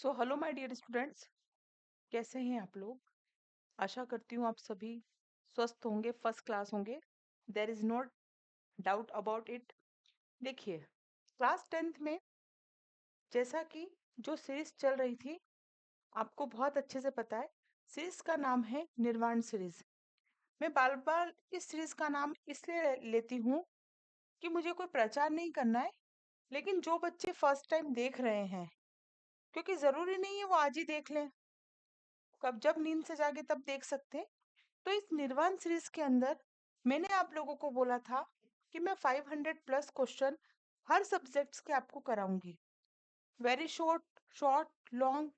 So hello my dear students, कैसे हैं आप लोग। आशा करती हूँ आप सभी स्वस्थ होंगे, फर्स्ट क्लास होंगे। There is no doubt about it. देखिए, क्लास 10th में जैसा कि जो सीरीज चल रही थी, आपको बहुत अच्छे से पता है। सीरीज का नाम है निर्वाण सीरीज। मैं बार बार इस सीरीज का नाम इसलिए लेती हूँ कि मुझे कोई प्रचार नहीं करना है, लेकिन जो बच्चे फर्स्ट टाइम देख रहे हैं, क्योंकि जरूरी नहीं है वो आज ही देख लें, कब जब नींद से जागे तब देख सकते हैं। तो इस निर्वाण सीरीज के अंदर मैंने आप लोगों को बोला था कि मैं 500 प्लस क्वेश्चन हर सब्जेक्ट्स के आपको कराऊंगी। Very short, short, long,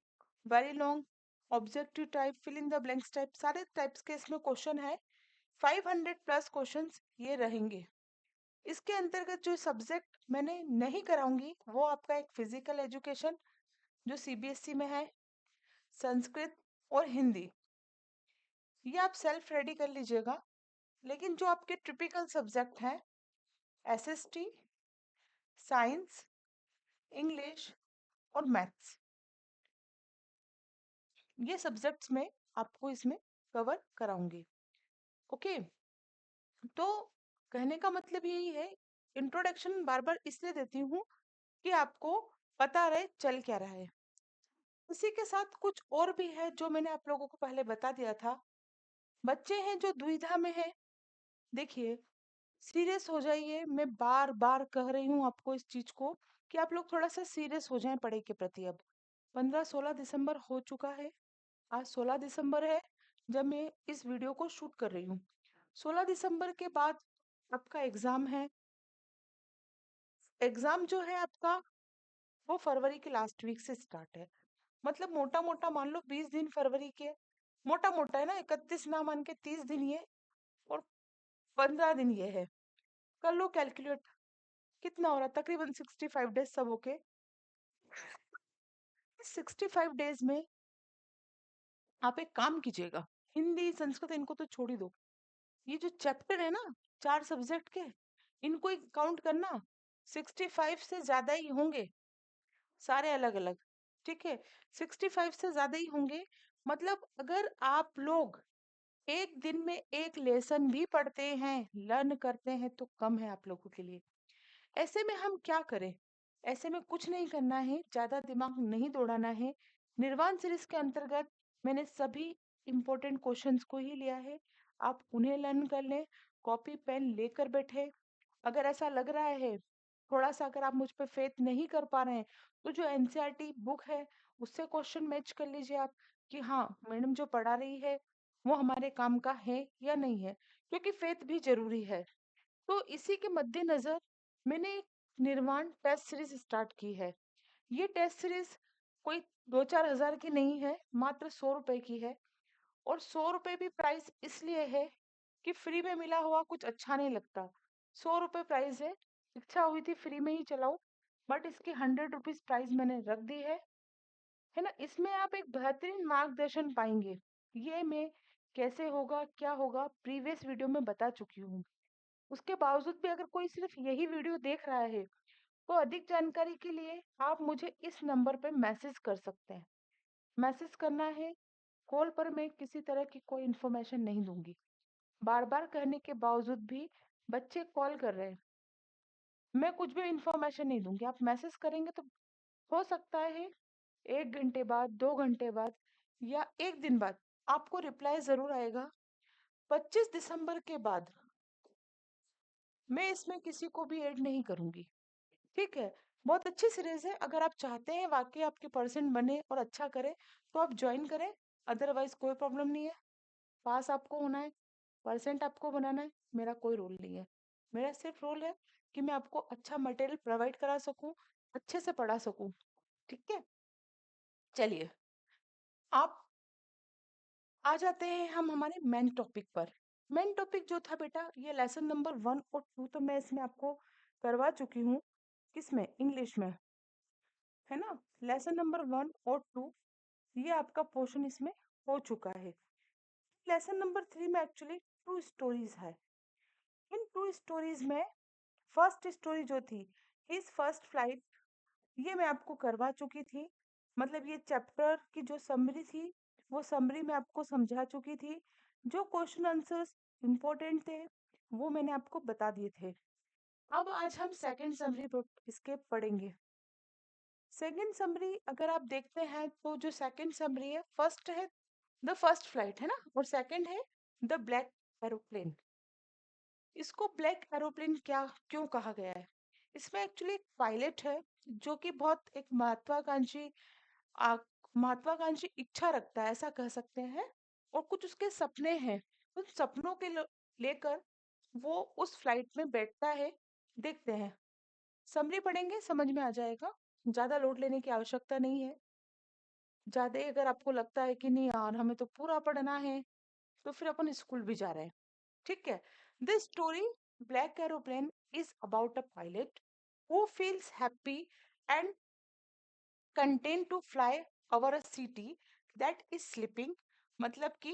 very long, objective type, fill in the blanks type, सारे टाइप्स के इसमें क्वेश्चन है। 500 प्लस क्वेश्चंस ये रहेंगे। इसके अंतर्गत जो सब्जेक्ट मैंने नहीं कराऊंगी वो आपका एक फिजिकल एजुकेशन जो सीबीएसई में है, संस्कृत और हिंदी, ये आप सेल्फ रेडी कर लीजिएगा। लेकिन जो आपके टिपिकल सब्जेक्ट हैं, एसएसटी, साइंस, इंग्लिश और मैथ्स, ये सब्जेक्ट्स में आपको इसमें कवर कराऊंगी। ओके, तो कहने का मतलब यही है, इंट्रोडक्शन बार बार इसलिए देती हूँ कि आपको पता रहे चल क्या रहा है। इसी के साथ कुछ और भी है जो मैंने आप लोगों को पहले बता दिया था। बच्चे हैं जो दुविधा में है, देखिए सीरियस हो जाइए। मैं बार बार कह रही हूँ आपको इस चीज को कि आप लोग थोड़ा सा सीरियस हो जाएं पढ़ाई के प्रति। अब 15-16 दिसंबर हो चुका है, आज 16 दिसंबर है जब मैं इस वीडियो को शूट कर रही हूँ। 16 दिसंबर के बाद आपका एग्जाम है। एग्जाम जो है आपका वो फरवरी के लास्ट वीक से स्टार्ट है। मतलब मोटा मोटा मान लो 20 दिन फरवरी के, मोटा मोटा है ना, 31 ना मान के 30 दिन ये और 15 दिन ये है। कर लो कैलकुलेट, कितना हो रहा है, तकरीबन 65 डेज सब होके। 65 डेज में आप एक काम कीजिएगा, हिंदी संस्कृत इनको तो छोड़ ही दो, ये जो चैप्टर है ना 4 सब्जेक्ट के, इनको ही काउंट करना। 65 से ज्यादा ही होंगे, सारे अलग अलग, ठीक है। 65 से ज्यादा ही होंगे। मतलब अगर आप लोग एक दिन में एक लेसन भी पढ़ते हैं, लर्न करते हैं, तो कम है आप लोगों के लिए। ऐसे में हम क्या करें, ऐसे में कुछ नहीं करना है, ज्यादा दिमाग नहीं दौड़ाना है। निर्वाण सीरीज के अंतर्गत मैंने सभी इंपॉर्टेंट क्वेश्चंस को ही लिया है, आप उन्हें लर्न कर लें। कॉपी पेन लेकर बैठे। अगर ऐसा लग रहा है थोड़ा सा, अगर आप मुझ पे फेथ नहीं कर पा रहे हैं, तो जो एनसीईआरटी बुक है उससे क्वेश्चन मैच कर लीजिए आप कि हाँ मैडम जो पढ़ा रही है वो हमारे काम का है या नहीं है, क्योंकि फेथ भी जरूरी है। तो इसी के मद्देनजर मैंने एक निर्वाण टेस्ट सीरीज स्टार्ट की है। ये टेस्ट सीरीज कोई 2-4 हज़ार की नहीं है, मात्र 100 रुपए की है। और 100 रुपए भी प्राइस इसलिए है कि फ्री में मिला हुआ कुछ अच्छा नहीं लगता। 100 रुपए प्राइस है, इच्छा हुई थी फ्री में ही चलाऊं, बट इसकी 100 रुपीज प्राइस मैंने रख दी है ना। इसमें आप एक बेहतरीन मार्गदर्शन पाएंगे। ये मैं कैसे होगा क्या होगा प्रीवियस वीडियो में बता चुकी हूँ। उसके बावजूद भी अगर कोई सिर्फ यही वीडियो देख रहा है, तो अधिक जानकारी के लिए आप मुझे इस नंबर पे मैसेज कर सकते हैं। मैसेज करना है, कॉल पर मैं किसी तरह की कोई इन्फॉर्मेशन नहीं दूंगी। बार बार कहने के बावजूद भी बच्चे कॉल कर रहे हैं, मैं कुछ भी इन्फॉर्मेशन नहीं दूंगी। आप मैसेज करेंगे तो हो सकता है 1 घंटे बाद, 2 घंटे बाद या एक दिन बाद आपको रिप्लाई जरूर आएगा। 25 दिसंबर के बाद मैं इसमें किसी को भी ऐड नहीं करूंगी, ठीक है। बहुत अच्छी सीरीज है, अगर आप चाहते हैं वाकई आपके परसेंट बने और अच्छा करे तो आप ज्वाइन करें। अदरवाइज कोई प्रॉब्लम नहीं है। पास आपको होना है, परसेंट आपको बनाना है, मेरा कोई रोल नहीं है। मेरा सिर्फ रोल है कि मैं आपको अच्छा मटेरियल प्रोवाइड करा सकूं, अच्छे से पढ़ा सकूं, ठीक है। चलिए, आप आ जाते हैं हम हमारे मेन टॉपिक पर। मेन टॉपिक जो था बेटा, ये लेसन नंबर 1 और 2 तो मैं इसमें आपको करवा चुकी हूँ। किसमें, इंग्लिश में, है ना। लेसन नंबर 1 और 2 ये आपका पोर्शन इसमें हो चुका है। लेसन नंबर 3 में एक्चुअली 2 स्टोरीज है। इन 2 स्टोरीज में फर्स्ट स्टोरी जो थी, हिज फर्स्ट फ्लाइट, ये मैं आपको करवा चुकी थी। मतलब ये चैप्टर की जो समरी थी, वो समरी मैं आपको समझा चुकी थी। जो क्वेश्चन आंसर्स इम्पोर्टेंट थे, वो मैंने आपको बता दिए थे। अब आज हम सेकंड समरी इसके पढ़ेंगे। सेकंड समरी अगर आप देखते हैं तो जो सेकंड समरी है, फर्स्ट है द फर्स्ट फ्लाइट, है ना, और सेकंड है द ब्लैक एरोप्लेन। इसको ब्लैक एरोप्लेन क्या क्यों कहा गया है? इसमें एक्चुअली एक पायलट है जो कि बहुत एक महत्वाकांक्षी आ, महत्वाकांक्षी इच्छा रखता है, ऐसा कह सकते हैं, और कुछ उसके सपने हैं। उन सपनों के लेकर वो उस फ्लाइट में बैठता है। देखते हैं, समरी पढ़ेंगे, समझ में आ जाएगा। ज्यादा लोड लेने की आवश्यकता नहीं है। ज्यादा ही अगर आपको लगता है कि नहीं यार हमें तो पूरा पढ़ना है, तो फिर अपन स्कूल भी जा रहे हैं। ठीक है। This story black aeroplane is about a pilot who feels happy and content to fly over a city that is sleeping, मतलब कि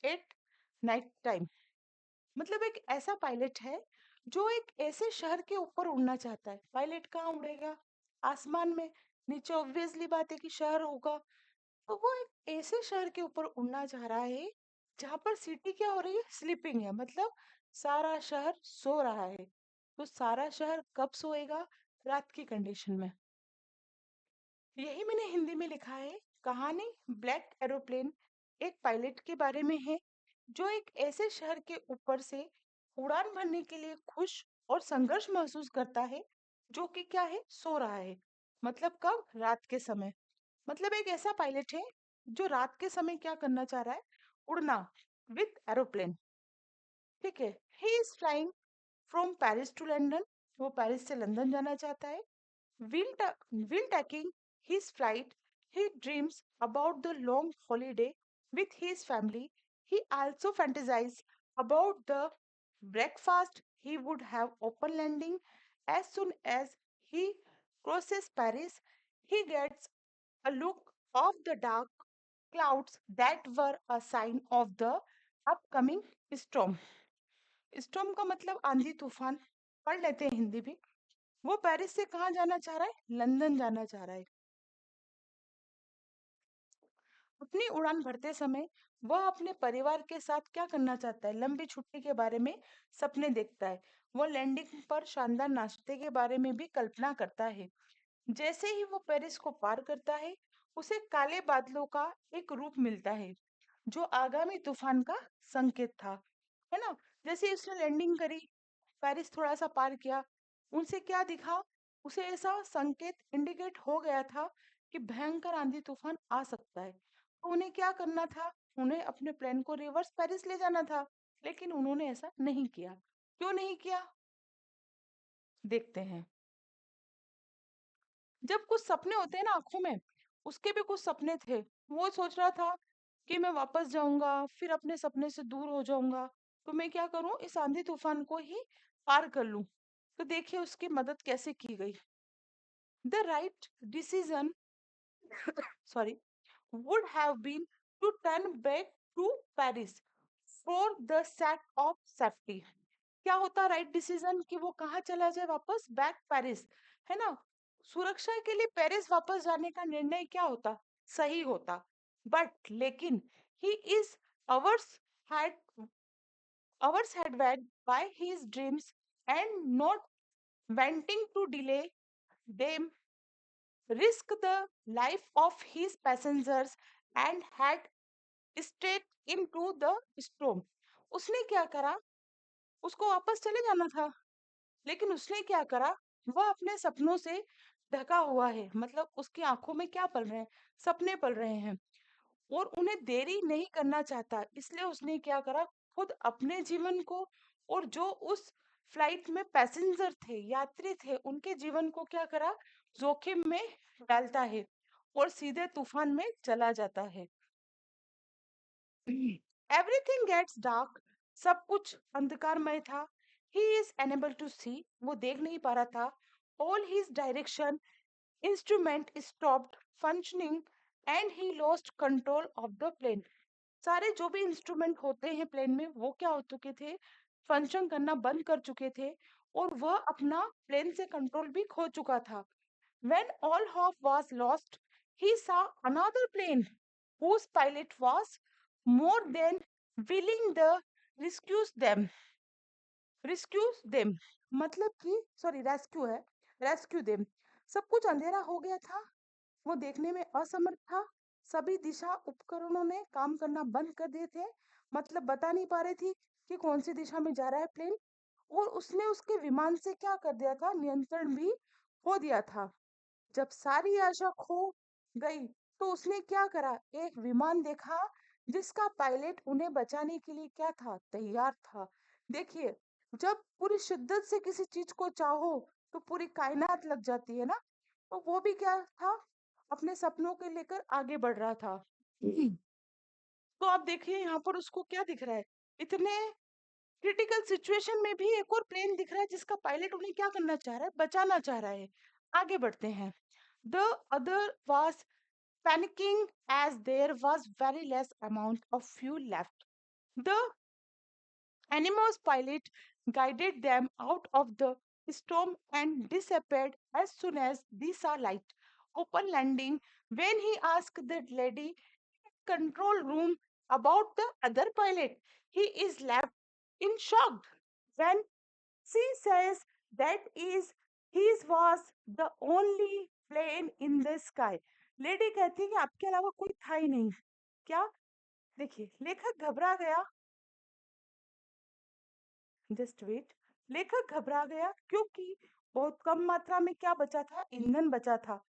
एट नाइट टाइम। मतलब एक ऐसा पायलट है जो एक ऐसे शहर के ऊपर उड़ना चाहता है। पायलट कहाँ उड़ेगा? आसमान में। नीचे ऑब्वियसली बात है कि शहर होगा। तो वो एक ऐसे शहर के ऊपर उड़ना चाह रहा है जहां पर सिटी क्या हो रही है? स्लीपिंग है, मतलब सारा शहर सो रहा है। तो सारा शहर कब सोएगा? रात की कंडीशन में। यही मैंने हिंदी में लिखा है। कहानी ब्लैक एरोप्लेन एक पायलट के बारे में है जो एक ऐसे शहर के ऊपर से उड़ान भरने के लिए खुश और संघर्ष महसूस करता है जो कि क्या है? सो रहा है। मतलब कब? रात के समय। मतलब एक ऐसा पायलट है जो रात के समय क्या करना चाह रहा है? उड़ना विथ एरोप्लेन। ठीक है। He is flying from Paris to London. वो पेरिस से लंदन जाना चाहता है। While taking his flight, he dreams about the long holiday with his family. He also fantasizes about the breakfast he would have upon landing. As soon as he crosses Paris, he gets a look of the dark clouds that were a sign of the upcoming storm. Storm का मतलब आंधी तूफान। पढ़ लेते हैं हिंदी भी। वो Paris से कहाँ जाना चाह रहा है? लंदन जाना चाह रहा है। अपनी उड़ान भरते समय वह अपने परिवार के साथ क्या करना चाहता है? लंबी छुट्टी के बारे में सपने देखता है। वो लैंडिंग पर शानदार नाश्ते के बारे में भी कल्पना करता है। जैसे ही वो पेरिस को पार करता है, उसे काले बादलों का एक रूप मिलता है जो आगामी तूफान का संकेत था, है ना। जैसे ही उसने लैंडिंग करी, पेरिस थोड़ा सा पार किया, उनसे क्या दिखा? उसे ऐसा संकेत इंडिकेट हो गया था कि भयंकर आंधी तूफान आ सकता है। तो उन्हें क्या करना था? उन्हें अपने प्लेन को रिवर्स पेरिस ले जाना था। लेकिन उन्होंने ऐसा नहीं किया। क्यों नहीं किया? देखते हैं। जब कुछ सपने होते हैं ना आंखों में, उसके भी कुछ सपने थे। वो सोच रहा था कि मैं वापस जाऊंगा, फिर अपने सपने से दूर हो जाऊंगा, तो मैं क्या करूं, इस आंधी तूफान को ही पार कर लूं। तो देखिए उसकी मदद कैसे की गई। The right decision sorry would have been to turn back to Paris for the sake of safety. क्या होता राइट डिसीजन? कि वो कहाँ चला जाए वापस? बैक पेरिस, है ना। सुरक्षा के लिए पेरिस वापस जाने का निर्णय क्या होता? सही होता। बट लेकिन he is ours had hours had went by his dreams and not wanting to delay them risk the life of his passengers and had stayed into the storm. उसने क्या करा? उसको वापस चले जाना था, लेकिन उसने क्या करा? वह अपने सपनों से ढका हुआ है। मतलब उसकी आंखों में क्या पल रहे हैं? सपने पल रहे हैं, और उन्हें देरी नहीं करना चाहता। इसलिए उसने क्या करा? खुद अपने जीवन को और जो उस फ्लाइट में पैसेंजर थे, यात्री थे, उनके जीवन को क्या करा? जोखिम में डालता है और सीधे तूफान में चला जाता है। Everything gets dark. सब कुछ अंधकारमय था। He is unable to see. वो देख नहीं पा रहा था। All his direction instrument stopped functioning and he lost control of the plane. सारे जो भी इंस्ट्रूमेंट होते हैं प्लेन में, वो क्या हो चुके थे? फंक्शन करना बंद कर चुके थे, और वह अपना प्लेन से कंट्रोल भी खो चुका था। When all hope was lost, he saw another plane whose pilot was more than willing the rescues them मतलब कि सॉरी रेस्क्यू है रेस्क्यू देम। सब कुछ अंधेरा हो गया था, वो देखने में असमर्थ था। सभी दिशा उपकरणों ने काम करना बंद कर दिए थे, मतलब बता नहीं पा रही थी कि कौन सी दिशा में जा रहा है प्लेन। और उसने उसके विमान से क्या कर दिया था, नियंत्रण भी खो दिया था। जब सारी आशा खो गई तो उसने क्या करा, एक विमान देखा जिसका पायलट उन्हें बचाने के लिए क्या था, तैयार था। देखिए, जब पूरी शिद्दत से किसी चीज को चाहो तो पूरी कायनात लग जाती है ना। तो वो भी क्या था, अपने सपनों के लेकर आगे बढ़ रहा था। तो आप देखिए यहाँ पर उसको क्या दिख रहा है, इतने क्रिटिकल सिचुएशन में भी एक और प्लेन दिख रहा है जिसका पायलट उन्हें क्या करना चाह रहा है, बचाना चाह रहा है। आगे बढ़ते हैं। The other was panicking as there was very less amount of fuel left. The Animo's pilot guided them out of the storm and disappeared as soon as they saw light. Open landing. When he asked the lady control room about the other pilot, he is left in shock. When she says that is his was the only plane in the sky. Lady कहती है कि आपके अलावा कोई था ही नहीं। क्या? देखिए, लेखक घबरा गया। Just wait. लेखक घबरा गया क्योंकि बहुत कम मात्रा में क्या बचा था, ईंधन बचा था।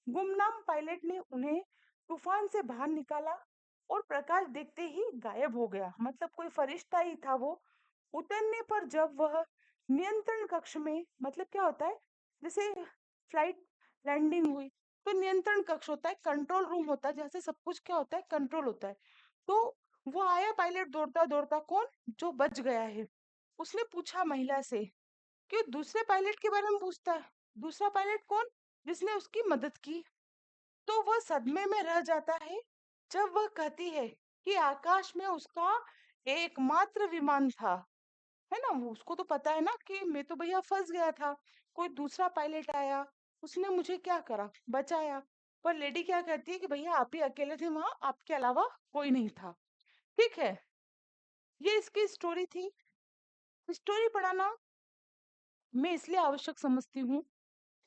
गुमनाम पायलट ने उन्हें तूफान से बाहर निकाला और प्रकाश देखते ही गायब हो गया, मतलब कोई फरिश्ता ही था वो। उतरने पर जब वह नियंत्रण कक्ष में, मतलब क्या होता है, जैसे फ्लाइट लैंडिंग हुई तो नियंत्रण कक्ष होता है, कंट्रोल रूम होता है, जैसे सब कुछ क्या होता है, कंट्रोल होता है। तो वो आया पायलट दौड़ता दौड़ता, कौन, जो बच गया है। उसने पूछा महिला से, कि दूसरे पायलट के बारे में पूछता है। दूसरा पायलट कौन, जिसने उसकी मदद की। तो वह सदमे में रह जाता है जब वह कहती है कि आकाश में उसका एकमात्र विमान था। है ना, वो उसको तो पता है ना कि मैं तो भैया फंस गया था, कोई दूसरा पायलट आया, उसने मुझे क्या करा, बचाया। पर लेडी क्या कहती है कि भैया आप ही अकेले थे वहां, आपके अलावा कोई नहीं था। ठीक है, ये इसकी स्टोरी थी। स्टोरी पढ़ाना मैं इसलिए आवश्यक समझती हूँ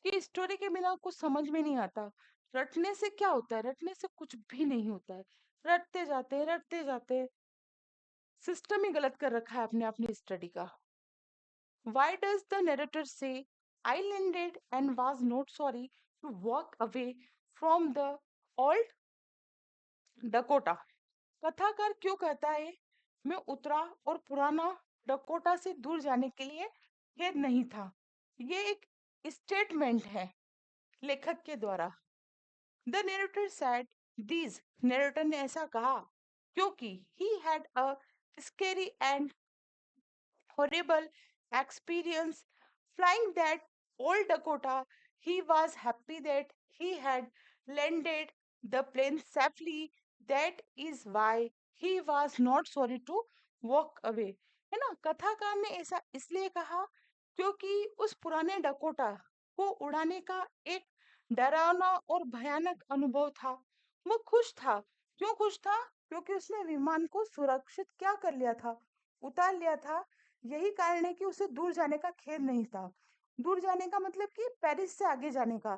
कि स्टोरी के बिना कुछ समझ में नहीं आता। रटने से क्या होता है, रटने से कुछ भी नहीं होता है। रटते जाते सिस्टम ही गलत कर रखा है आपने अपनी स्टडी का। Why does the narrator say, I landed and was not sorry to walk away from the old Dakota? कथाकार क्यों कहता है, मैं उतरा और पुराना डकोटा से दूर जाने के लिए खेद नहीं था। ये एक स्टेटमेंट है लेखक के द्वारा। The narrator said these, narrator ने ऐसा कहा क्योंकि he had a scary and horrible experience flying that old Dakota. He was happy that he had landed the plane safely. That is why he was not sorry to walk away. है ना, कथाकार ने ऐसा इसलिए कहा क्योंकि उस पुराने डकोटा को उड़ाने का एक डरावना और भयानक अनुभव था। वो खुश था। क्यों खुश था? क्योंकि उसने विमान को सुरक्षित क्या कर लिया था, उतार लिया था। यही कारण है कि उसे दूर जाने का खेद नहीं था। दूर जाने का मतलब कि पेरिस से आगे जाने का,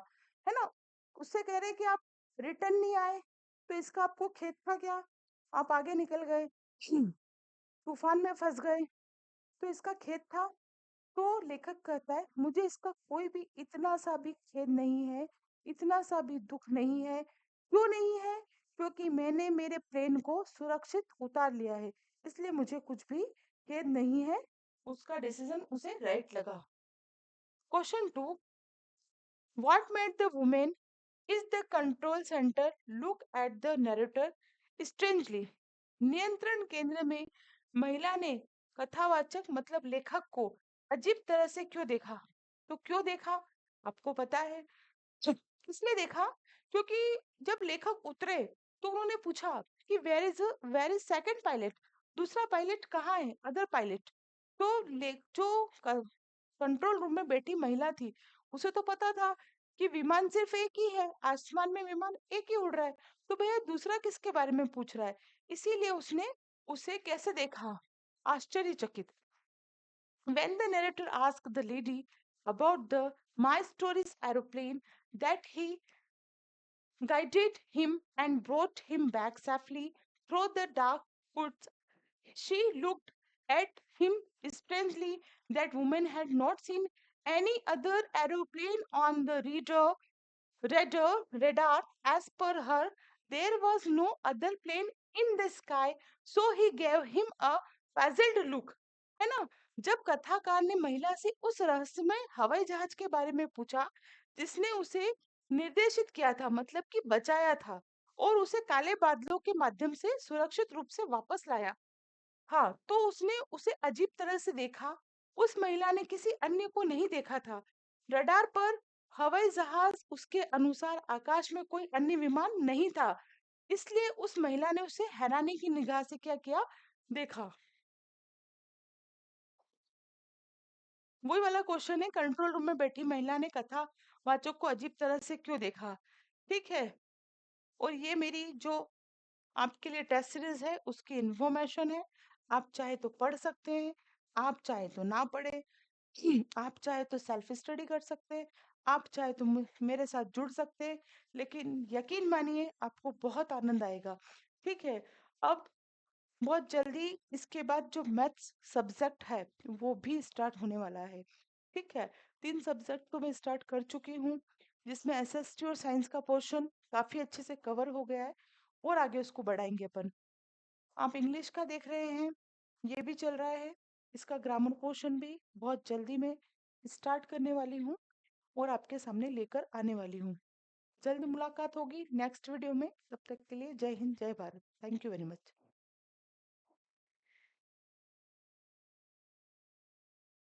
है ना। उससे कह रहे हैं कि आप रिटर्न नहीं आए तो इसका आपको खेद था क्या, आप आगे निकल गए, तूफान में फंस गए तो इसका खेद था। तो लेखक कहता है मुझे इसका कोई भी इतना सा भी खेद नहीं है, इतना सा भी दुख नहीं है। क्यों नहीं है? क्योंकि मैंने मेरे प्लेन को सुरक्षित उतार लिया है, इसलिए मुझे कुछ भी खेद नहीं है। उसका डिसीजन उसे राइट लगा। Question 2, what made the women is the control centre look at the narrator strangely? नियंत्रण केंद्र में महिला ने कथावाचक मतलब लेखक को अजीब तरह से क्यों देखा? तो क्यों देखा, आपको पता है। इसलिए देखा क्योंकि जब लेखक उतरे तो उन्होंने पूछा कि वेयर इज सेकंड पायलट, दूसरा पायलट कहाँ है, अदर पायलट। तो जो कंट्रोल रूम में बैठी महिला थी, उसे तो पता था कि विमान सिर्फ एक ही है, आसमान में विमान एक ही उड़ रहा है, तो भैया दूसरा किसके बारे में पूछ रहा है? इसीलिए उसने उसे कैसे देखा? आश्चर्यचकित। When the narrator asked the lady about the My Stories aeroplane that he guided him and brought him back safely through the dark woods, she looked at him strangely. That woman had not seen any other aeroplane on the radar. As per her, there was no other plane in the sky, so he gave him a puzzled look. है ना? जब कथाकार ने महिला से उस रहस्यमय हवाई जहाज के बारे में पूछा, जिसने उसे निर्देशित किया था, मतलब कि बचाया था, और उसे काले बादलों के माध्यम से सुरक्षित रूप से वापस लाया, हाँ, तो उसने उसे अजीब तरह से देखा। उस महिला ने किसी अन्य को नहीं देखा था। रडार पर हवाई जहाज उसके अनुसार आकाश में कोई अन्य विमान नहीं था। इसलिए उस महिला ने उसे हैरानी की निगाह से क्या किया? देखा। वही वाला क्वेश्चन है, कंट्रोल रूम में बैठी महिला ने कथावाचक को अजीब तरह से क्यों देखा? ठीक है। और ये मेरी जो आपके लिए टेस्ट सीरीज है उसकी इंफॉर्मेशन है। आप चाहे तो पढ़ सकते हैं, आप चाहे तो ना पढ़े, आप चाहे तो सेल्फ स्टडी कर सकते हैं, आप चाहे तो मेरे साथ जुड़ सकते हैं, लेकिन यकीन मानिए आपको बहुत आनंद आएगा। ठीक है। अब बहुत जल्दी इसके बाद जो मैथ्स सब्जेक्ट है वो भी स्टार्ट होने वाला है। ठीक है। 3 सब्जेक्ट तो मैं स्टार्ट कर चुकी हूँ, जिसमें एसएसटी और साइंस का पोर्शन काफी अच्छे से कवर हो गया है, और आगे उसको बढ़ाएंगे अपन। आप इंग्लिश का देख रहे हैं, ये भी चल रहा है। इसका ग्रामर पोर्शन भी बहुत जल्दी मैं स्टार्ट करने वाली हूँ और आपके सामने लेकर आने वाली हूँ। जल्द मुलाकात होगी नेक्स्ट वीडियो में। तब तक के लिए जय हिंद, जय Bharat. Thank you very much.